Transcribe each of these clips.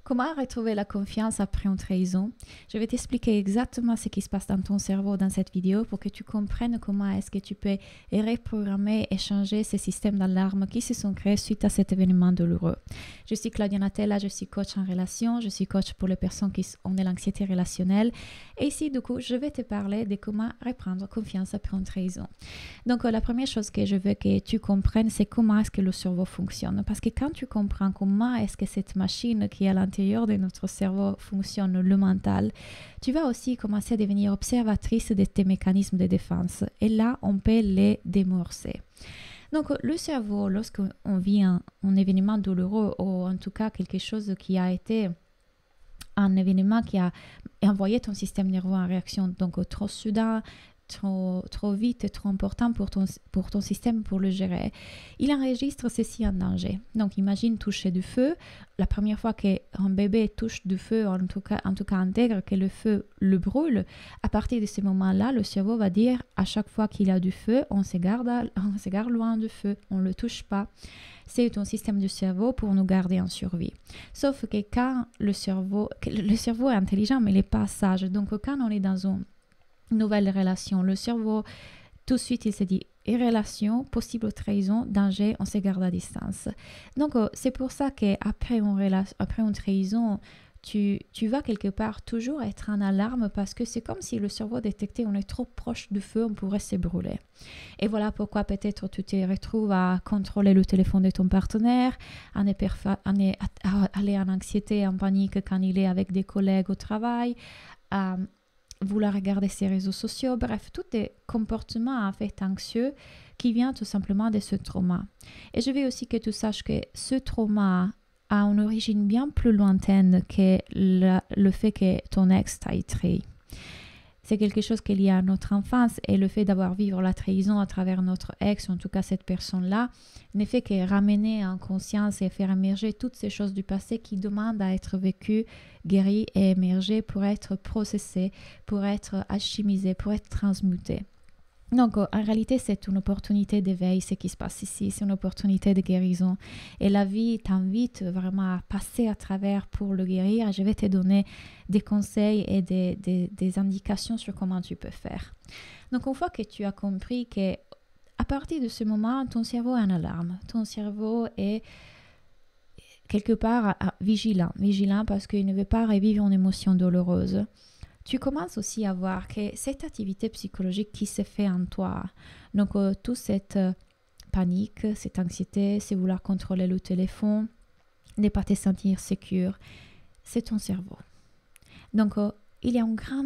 Comment retrouver la confiance après une trahison? Je vais t'expliquer exactement ce qui se passe dans ton cerveau dans cette vidéo pour que tu comprennes comment est-ce que tu peux reprogrammer et changer ces systèmes d'alarme qui se sont créés suite à cet événement douloureux. Je suis Claudia Natella, je suis coach en relation, je suis coach pour les personnes qui ont de l'anxiété relationnelle. Et ici, du coup, je vais te parler de comment reprendre confiance après une trahison. Donc, la première chose que je veux que tu comprennes, c'est comment est-ce que le cerveau fonctionne. Parce que quand tu comprends comment est-ce que cette machine qui est à l'intérieur de notre cerveau fonctionne, le mental, tu vas aussi commencer à devenir observatrice de tes mécanismes de défense. Et là, on peut les démorcer. Donc, le cerveau, lorsqu'on vit un événement douloureux ou en tout cas quelque chose qui a été un événement qui a envoyé ton système nerveux en réaction, donc trop soudain, trop vite, trop important pour ton système pour le gérer. Il enregistre ceci en danger. Donc, imagine toucher du feu. La première fois qu'un bébé touche du feu, en tout cas intègre que le feu le brûle, à partir de ce moment-là, le cerveau va dire à chaque fois qu'il y a du feu, on se garde loin du feu, on ne le touche pas. C'est ton système du cerveau pour nous garder en survie. Sauf que quand le cerveau est intelligent, mais il n'est pas sage. Donc, quand on est dans une nouvelle relation, le cerveau, tout de suite, il se dit relation, possible trahison, danger, on se garde à distance. Donc, c'est pour ça qu'après une trahison, tu vas quelque part toujours être en alarme parce que c'est comme si le cerveau détectait on est trop proche du feu, on pourrait se brûler. Et voilà pourquoi peut-être tu te retrouves à contrôler le téléphone de ton partenaire, à aller en anxiété, en panique quand il est avec des collègues au travail, à vouloir regarder ses réseaux sociaux, bref, tous des comportements en fait anxieux qui viennent tout simplement de ce trauma. Et je veux aussi que tu saches que ce trauma a une origine bien plus lointaine que le fait que ton ex t'ait trahi. C'est quelque chose qui est lié à notre enfance et le fait d'avoir vécu la trahison à travers notre ex, en tout cas cette personne-là, ne fait que ramener en conscience et faire émerger toutes ces choses du passé qui demandent à être vécues, guéries et émerger pour être processées, pour être alchimisées, pour être transmutées. Donc, en réalité, c'est une opportunité d'éveil, ce qui se passe ici. C'est une opportunité de guérison. Et la vie t'invite vraiment à passer à travers pour le guérir. Je vais te donner des conseils et des indications sur comment tu peux faire. Donc, une fois que tu as compris que à partir de ce moment, ton cerveau est en alarme. Ton cerveau est quelque part vigilant parce qu'il ne veut pas revivre une émotion douloureuse. Tu commences aussi à voir que cette activité psychologique qui se fait en toi, donc toute cette panique, cette anxiété, c'est vouloir contrôler le téléphone, ne pas te sentir sécure, c'est ton cerveau. Donc, il y a un grand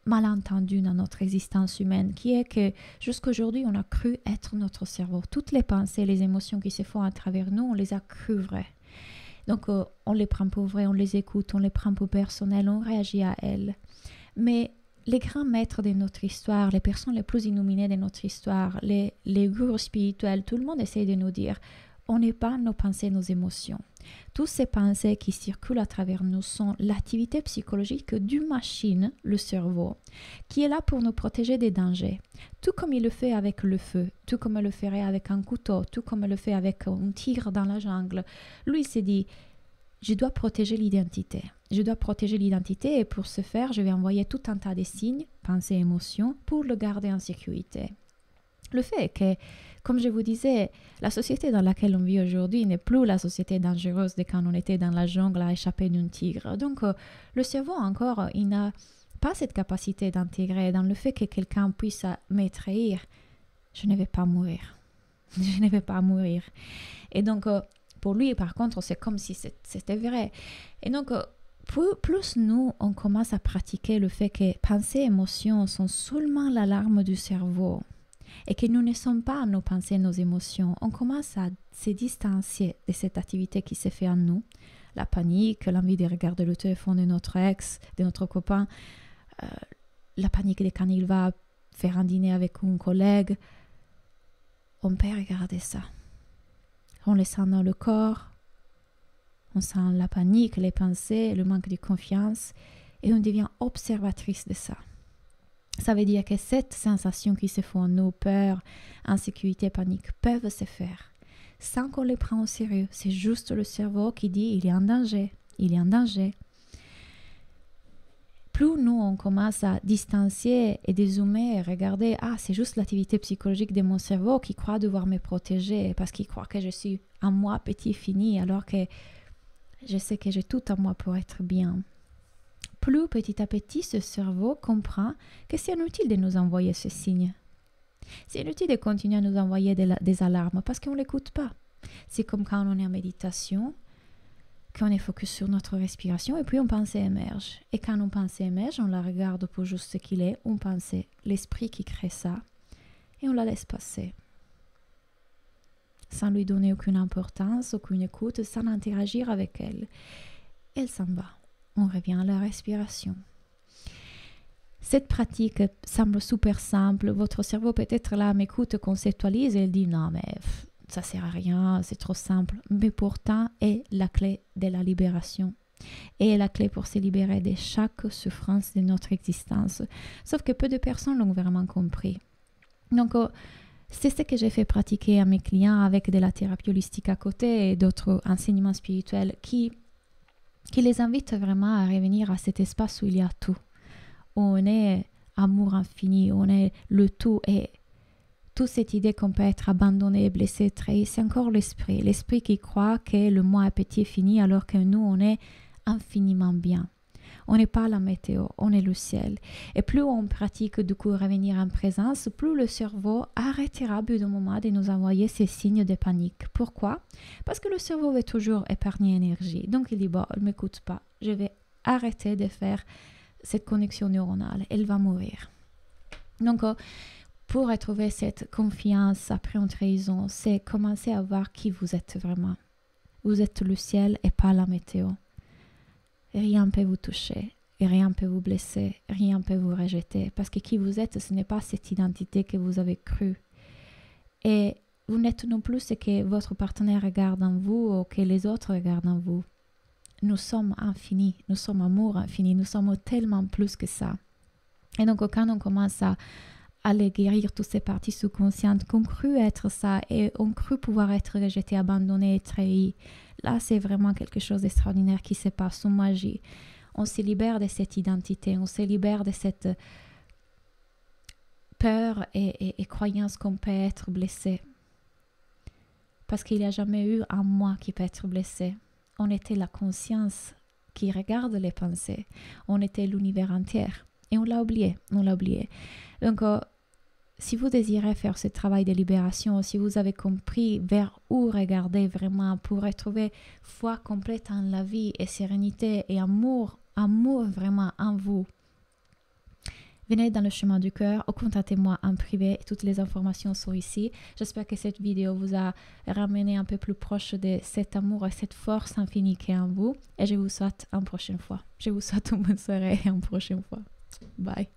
malentendu dans notre existence humaine qui est que jusqu'à aujourd'hui, on a cru être notre cerveau. Toutes les pensées, les émotions qui se font à travers nous, on les a crues vraies. Donc, on les prend pour vraies, on les écoute, on les prend pour personnelles, on réagit à elles. Mais les grands maîtres de notre histoire, les personnes les plus illuminées de notre histoire, les gourous spirituels, tout le monde essaie de nous dire on n'est pas nos pensées, nos émotions. Toutes ces pensées qui circulent à travers nous sont l'activité psychologique d'une machine, le cerveau, qui est là pour nous protéger des dangers. Tout comme il le fait avec le feu, tout comme il le ferait avec un couteau, tout comme il le fait avec un tigre dans la jungle. Lui, il s'est dit je dois protéger l'identité. Je dois protéger l'identité et pour ce faire, je vais envoyer tout un tas de signes, pensées, émotions, pour le garder en sécurité. Le fait est que, comme je vous disais, la société dans laquelle on vit aujourd'hui n'est plus la société dangereuse de quand on était dans la jungle à échapper d'un tigre. Donc, le cerveau encore, il n'a pas cette capacité d'intégrer dans le fait que quelqu'un puisse me trahir. Je ne vais pas mourir. Je ne vais pas mourir. Et donc, pour lui, par contre, c'est comme si c'était vrai. Et donc, plus nous, on commence à pratiquer le fait que pensées et émotions sont seulement l'alarme du cerveau et que nous ne sommes pas nos pensées, nos émotions, on commence à se distancier de cette activité qui se fait en nous. La panique, l'envie de regarder le téléphone de notre ex, de notre copain, la panique de quand il va faire un dîner avec un collègue. On peut regarder ça. On le sent dans le corps, on sent la panique, les pensées, le manque de confiance et on devient observatrice de ça. Ça veut dire que cette sensation qui se fait en nous, peur, insécurité, panique, peuvent se faire sans qu'on les prenne au sérieux. C'est juste le cerveau qui dit il est en danger. il y a un danger. Plus nous, on commence à distancier et dézoomer et regarder, ah, c'est juste l'activité psychologique de mon cerveau qui croit devoir me protéger parce qu'il croit que je suis un moi petit fini alors que je sais que j'ai tout en moi pour être bien. Plus petit à petit, ce cerveau comprend que c'est inutile de nous envoyer ce signe. C'est inutile de continuer à nous envoyer des alarmes parce qu'on ne l'écoute pas. C'est comme quand on est en méditation, qu'on est focus sur notre respiration et puis une pensée émerge. Et quand une pensée émerge, on la regarde pour juste ce qu'il est, une pensée, l'esprit qui crée ça, et on la laisse passer. Sans lui donner aucune importance, aucune écoute, sans interagir avec elle. Elle s'en va. On revient à la respiration. Cette pratique semble super simple. Votre cerveau peut-être là m'écoute, conceptualise et il dit non mais ça sert à rien, c'est trop simple. Mais pourtant est la clé de la libération. Et la clé pour se libérer de chaque souffrance de notre existence. Sauf que peu de personnes l'ont vraiment compris. Donc c'est ce que j'ai fait pratiquer à mes clients avec de la thérapie holistique à côté et d'autres enseignements spirituels qui les invitent vraiment à revenir à cet espace où il y a tout. Où on est amour infini, on est le tout et toute cette idée qu'on peut être abandonné, blessé, trahi, c'est encore l'esprit qui croit que le moi est petit et fini alors que nous on est infiniment bien. On n'est pas la météo, on est le ciel. Et plus on pratique du coup revenir en présence, plus le cerveau arrêtera au bout d'un moment de nous envoyer ces signes de panique. Pourquoi? Parce que le cerveau veut toujours épargner énergie. Donc il dit bon, elle ne m'écoute pas, je vais arrêter de faire cette connexion neuronale, elle va mourir. Donc, pour retrouver cette confiance après une trahison, c'est commencer à voir qui vous êtes vraiment. Vous êtes le ciel et pas la météo. Rien ne peut vous toucher, et rien ne peut vous blesser, rien ne peut vous rejeter, parce que qui vous êtes, ce n'est pas cette identité que vous avez crue. Et vous n'êtes non plus ce que votre partenaire regarde en vous ou que les autres regardent en vous. Nous sommes infinis, nous sommes amour infini, nous sommes tellement plus que ça. Et donc quand on commence à aller guérir toutes ces parties sous-conscientes qu'on crut être ça et on crut pouvoir être rejeté, abandonné, trahi, là c'est vraiment quelque chose d'extraordinaire qui se passe, une magie. On se libère de cette identité, on se libère de cette peur et croyance qu'on peut être blessé. Parce qu'il n'y a jamais eu un moi qui peut être blessé. On était la conscience qui regarde les pensées. On était l'univers entier. Et on l'a oublié. Donc, si vous désirez faire ce travail de libération, si vous avez compris vers où regarder vraiment pour retrouver foi complète en la vie et sérénité et amour vraiment en vous, venez dans le chemin du cœur ou contactez-moi en privé. Toutes les informations sont ici. J'espère que cette vidéo vous a ramené un peu plus proche de cet amour et cette force infinie qui est en vous. Et je vous souhaite une prochaine fois. Je vous souhaite une bonne soirée et une prochaine fois. Bye.